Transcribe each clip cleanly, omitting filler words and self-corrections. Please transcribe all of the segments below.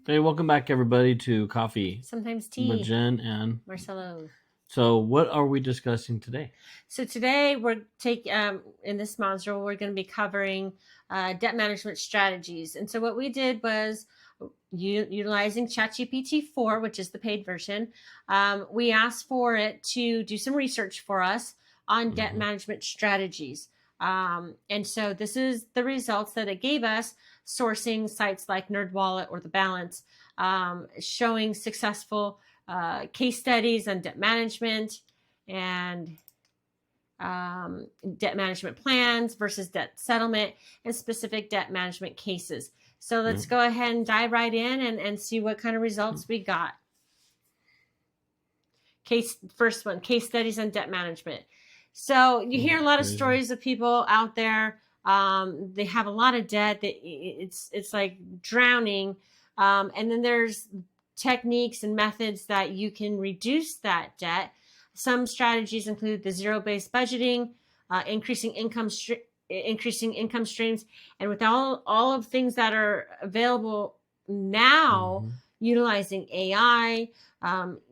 Hey, welcome back, everybody, to Coffee. Sometimes With tea. Jen and Marcelo. So, what are we discussing today? So today we're in this module we're going to be covering debt management strategies. And so what we did was utilizing ChatGPT4, which is the paid version. We asked for it to do some research for us on debt management strategies. And so this is the results that it gave us, sourcing sites like NerdWallet or The Balance, showing successful case studies on debt management and debt management plans versus debt settlement and specific debt management cases. So let's go ahead and dive right in and see what kind of results we got. First one, case studies on debt management. So you hear a lot of stories of people out there. They have a lot of debt. It's like drowning. And then there's techniques and methods that you can reduce that debt. Some strategies include the zero-based budgeting, increasing income streams, and with all of things that are available now, utilizing AI,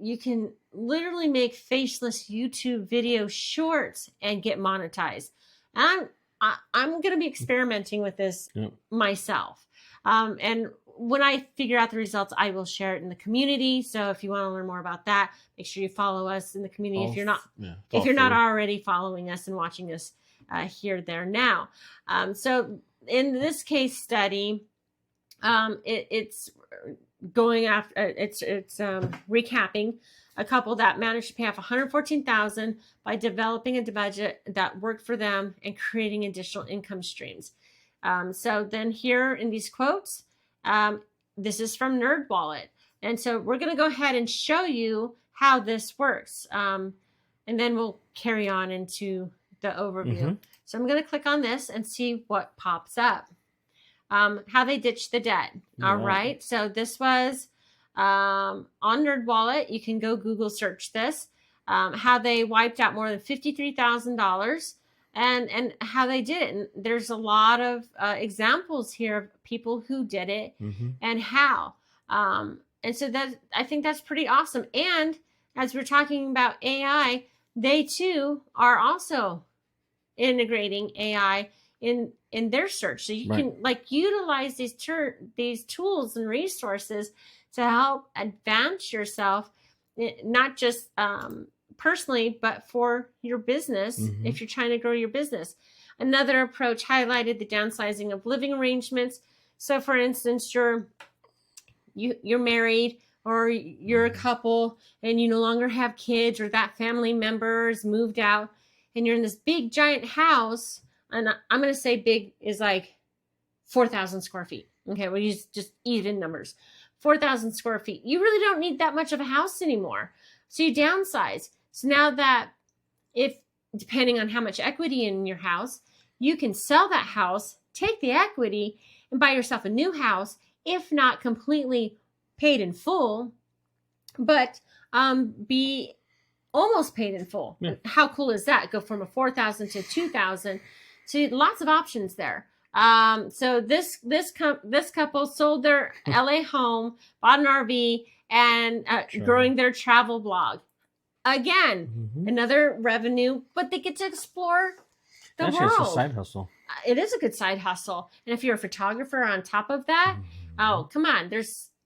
you can literally make faceless YouTube video shorts and get monetized. And I'm going to be experimenting with this myself. And when I figure out the results, I will share it in the community. So if you want to learn more about that, make sure you follow us in the community. If you're not already following us and watching us here, there, now. So in this case study, it's going after it's recapping a couple that managed to pay off $114,000 by developing a budget that worked for them and creating additional income streams. So then here in these quotes, this is from NerdWallet. And so we're going to go ahead and show you how this works. And then we'll carry on into the overview. So I'm going to click on this and see what pops up. How they ditched the debt. All right. So this was on NerdWallet. You can go Google search this. How they wiped out more than $53,000 and how they did it. And there's a lot of examples here of people who did it and how. And so I think that's pretty awesome. And as we're talking about AI, they too are also integrating AI in their search. So you can utilize these tools and resources to help advance yourself, not just personally, but for your business, if you're trying to grow your business. Another approach highlighted the downsizing of living arrangements. So for instance, you're married or you're a couple and you no longer have kids, or that family member has moved out and you're in this big giant house. And I'm going to say big is like 4,000 square feet. Okay, we'll use just even numbers. 4,000 square feet. You really don't need that much of a house anymore. So you downsize. So now that depending on how much equity in your house, you can sell that house, take the equity, and buy yourself a new house, if not completely paid in full, but be almost paid in full. Yeah. How cool is that? Go from a 4,000 to 2,000. So lots of options there. So this couple sold their LA home, bought an RV, and growing their travel blog. Again, another revenue, but they get to explore the world. It's a side hustle. It is a good side hustle. And if you're a photographer on top of that, oh, come on,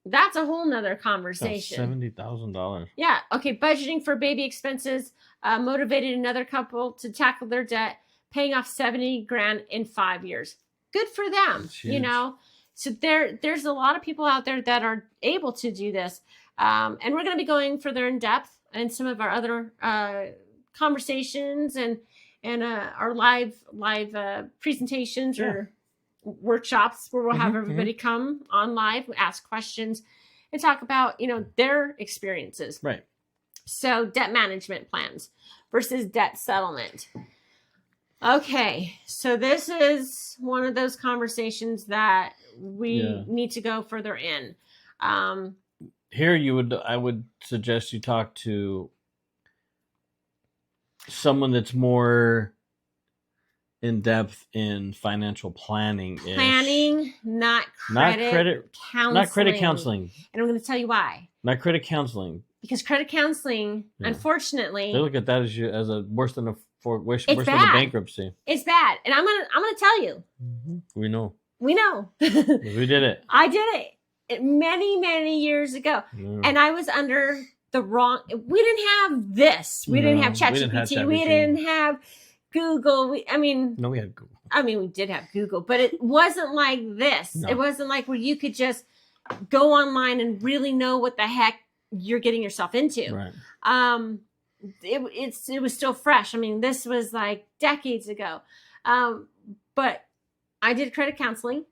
that's a whole nother conversation. $70,000. Yeah. Okay. Budgeting for baby expenses motivated another couple to tackle their debt, paying off $70,000 in 5 years. Good for them, you know. So there's a lot of people out there that are able to do this, and we're going to be going further in depth in some of our other conversations and our live presentations or workshops where we'll have everybody come on live, ask questions, and talk about their experiences. Right. So debt management plans versus debt settlement. Okay, so this is one of those conversations that we need to go further in. Here, I would suggest you talk to someone that's more in depth in financial planning. Planning, not credit counseling. Not credit counseling. And I'm going to tell you why. Not credit counseling. Because credit counseling, unfortunately, they look at that as a worse than worse than a bankruptcy. It's bad, and I'm gonna tell you. We know. We know. We did it. I did it many years ago, and I was under the wrong. We didn't have this. We didn't have ChatGPT. We didn't have Google. We had Google. We did have Google, but it wasn't like this. No. It wasn't like where you could just go online and really know what the heck you're getting yourself into. Right. It was still fresh. I mean, this was like decades ago. But I did credit counseling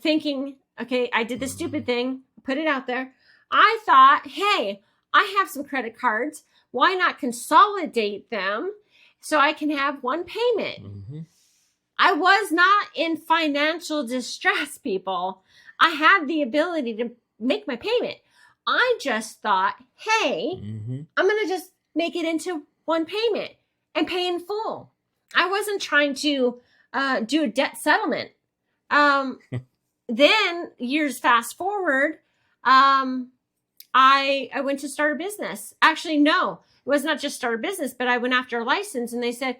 thinking, okay, I did this stupid thing, put it out there. I thought, hey, I have some credit cards. Why not consolidate them so I can have one payment? Mm-hmm. I was not in financial distress, people. I had the ability to make my payment. I just thought, hey, I'm going to just make it into one payment and pay in full. I wasn't trying to do a debt settlement. Then years fast forward, I went to start a business. Actually, no, it was not just start a business, but I went after a license and they said,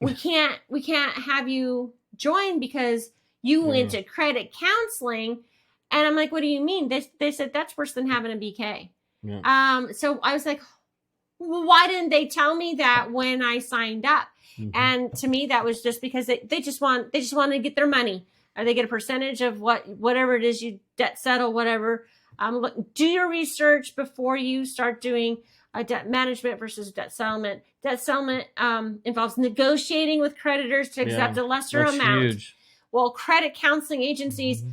we can't have you join because you went to credit counseling. And I'm like, what do you mean? They said that's worse than having a BK. Yeah. So I was like, well, why didn't they tell me that when I signed up? And to me, that was just because they just want to get their money, or they get a percentage of whatever it is you debt settle, whatever. Do your research before you start doing a debt management versus debt settlement. Debt settlement involves negotiating with creditors to accept a lesser amount. Huge. Well, credit counseling agencies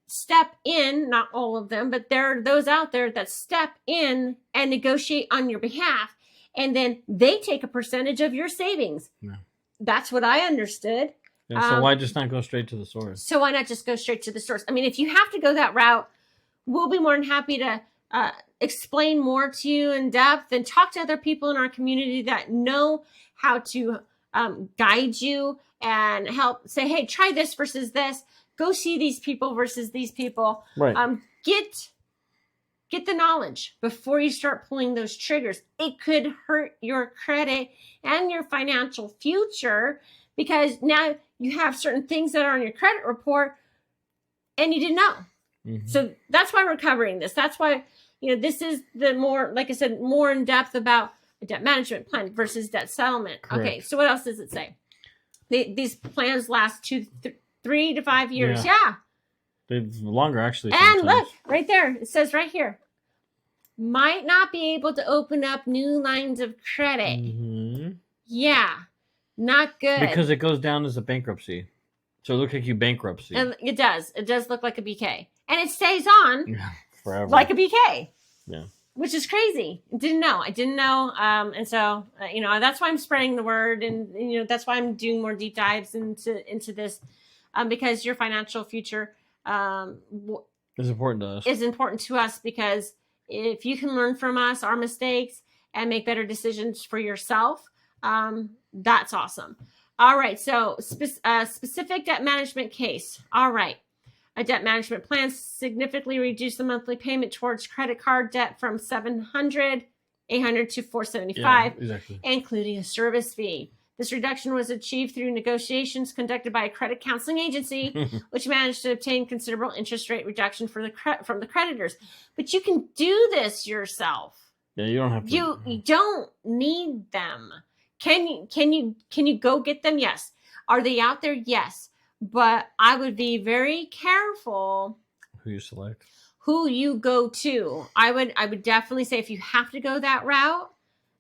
step in, not all of them, but there are those out there that step in and negotiate on your behalf. And then they take a percentage of your savings. Yeah. That's what I understood. Yeah, so why just not go straight to the source? So why not just go straight to the source? I mean, if you have to go that route, we'll be more than happy to explain more to you in depth and talk to other people in our community that know how to guide you and help say, hey, try this versus this. Go see these people versus these people. Right. Get the knowledge before you start pulling those triggers. It could hurt your credit and your financial future because now you have certain things that are on your credit report and you didn't know. So that's why we're covering this. That's why, this is the more, like I said, more in depth about a debt management plan versus debt settlement. Correct. Okay. So what else does it say? These plans last 3 to 5 years. Yeah. They're longer, actually. And sometimes. Look, right there. It says right here. Might not be able to open up new lines of credit. Yeah. Not good. Because it goes down as a bankruptcy. So it looks like you bankruptcy. And it does. It does look like a BK. And it stays on forever. Like a BK. Yeah. Which is crazy. I didn't know. And so, that's why I'm spreading the word. And, that's why I'm doing more deep dives into this. Because your financial future is important to us. Is important to us because if you can learn from us, our mistakes, and make better decisions for yourself, that's awesome. All right. So specific debt management case. All right. A debt management plan significantly reduced the monthly payment towards credit card debt from $700 to $475, exactly. Including a service fee. This reduction was achieved through negotiations conducted by a credit counseling agency, which managed to obtain considerable interest rate reduction from the creditors. But you can do this yourself. Yeah, you don't have to. You don't need them. Can you go get them? Yes. Are they out there? Yes. But I would be very careful who you select, who you go to. I would definitely say if you have to go that route,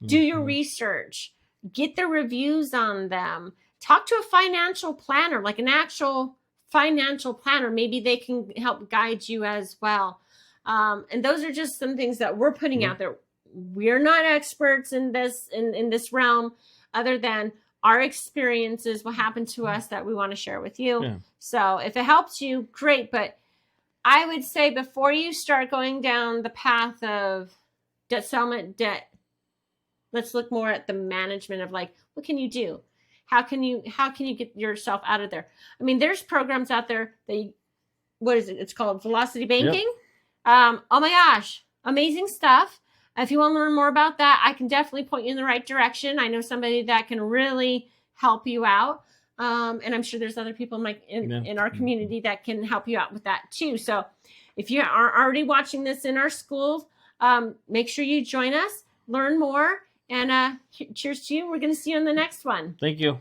do your research. Get the reviews on them. Talk to a financial planner, like an actual financial planner. Maybe they can help guide you as well. And those are just some things that we're putting out there. We're not experts in this realm, other than our experiences, what happened to us that we want to share with you. Yeah. So if it helps you, great. But I would say before you start going down the path of debt settlement, let's look more at the management of what can you do? How can you get yourself out of there? I mean, there's programs out there that, what is it? It's called Velocity Banking. Yep. Oh my gosh, amazing stuff. If you want to learn more about that, I can definitely point you in the right direction. I know somebody that can really help you out. And I'm sure there's other people in our community that can help you out with that too. So if you are already watching this in our schools, make sure you join us, learn more, and cheers to you. We're going to see you in the next one. Thank you.